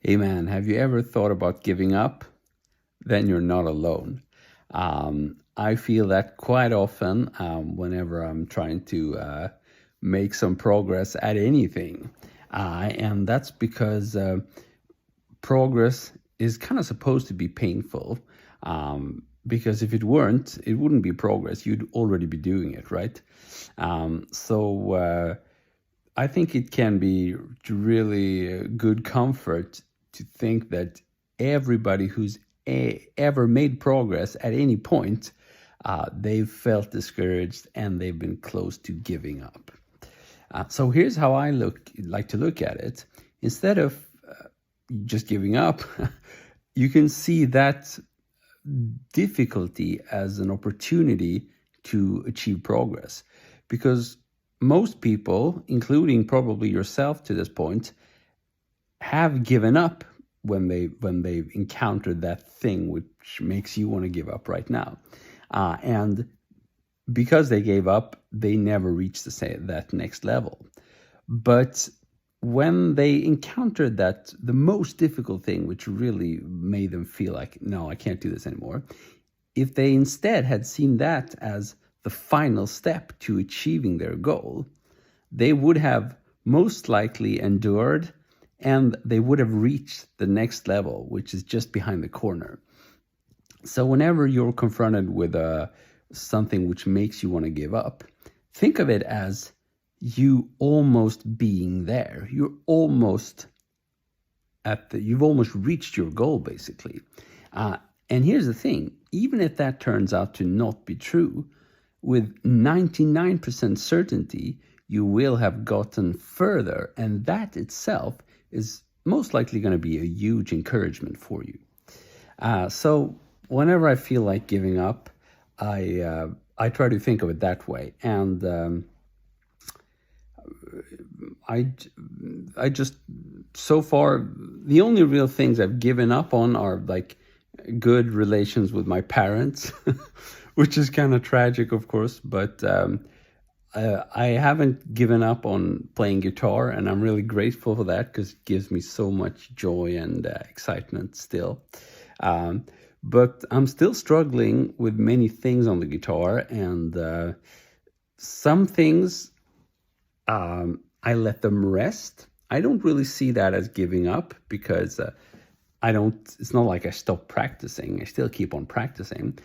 Hey man, have you ever thought about giving up? Then you're not alone. I feel that quite often whenever I'm trying to make some progress at anything. And that's because progress is kind of supposed to be painful. Because if it weren't, it wouldn't be progress. You'd already be doing it, right? So I think it can be really good comfort to think that everybody who's ever made progress at any point, they've felt discouraged and they've been close to giving up. So here's how I like to look at it. Instead of just giving up, you can see that difficulty as an opportunity to achieve progress, because most people, including probably yourself to this point, have given up when they've encountered that thing which makes you want to give up right now, and because they gave up, they never reached that next level. But when they encountered the most difficult thing, which really made them feel like, no, I can't do this anymore, if they instead had seen that as the final step to achieving their goal, they would have most likely endured and they would have reached the next level, which is just behind the corner. So whenever you're confronted with something which makes you want to give up, think of it as you almost being there. You've almost reached your goal, basically. And here's the thing, even if that turns out to not be true, with 99% certainty, you will have gotten further. And that itself is most likely going to be a huge encouragement for you. So whenever I feel like giving up, I try to think of it that way. And I just, so far, the only real things I've given up on are like good relations with my parents, which is kind of tragic, of course, but I haven't given up on playing guitar, and I'm really grateful for that because it gives me so much joy and excitement still. But I'm still struggling with many things on the guitar, and some things I let them rest. I don't really see that as giving up because it's not like I stopped practicing. I still keep on practicing,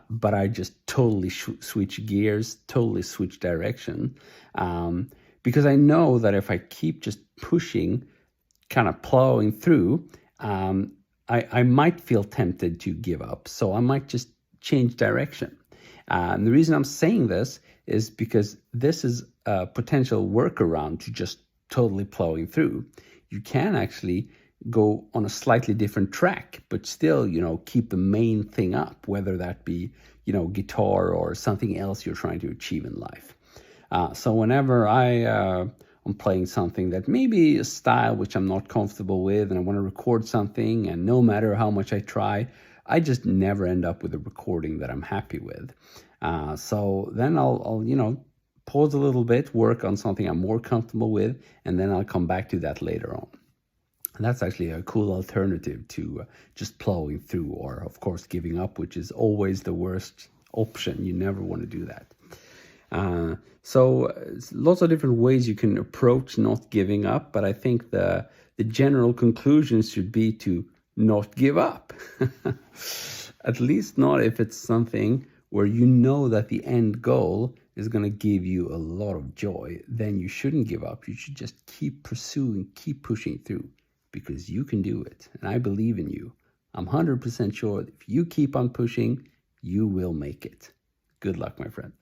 but I just totally switch gears, totally switch direction, because I know that if I keep just pushing, kind of plowing through, I might feel tempted to give up. So I might just change direction. And the reason I'm saying this is because this is a potential workaround to just totally plowing through. You can actually go on a slightly different track, but still, keep the main thing up, whether that be, guitar or something else you're trying to achieve in life. So whenever I'm playing something that maybe a style which I'm not comfortable with, and I want to record something, and no matter how much I try, I just never end up with a recording that I'm happy with. So then I'll pause a little bit, work on something I'm more comfortable with, and then I'll come back to that later on. And that's actually a cool alternative to just plowing through, or of course giving up, which is always the worst option. You never want to do that. So lots of different ways you can approach not giving up, but I think the general conclusion should be to not give up. At least not if it's something where you know that the end goal is going to give you a lot of joy. Then you shouldn't give up. You should just keep pursuing, keep pushing through, because you can do it. And I believe in you. I'm 100% sure that if you keep on pushing, you will make it. Good luck, my friend.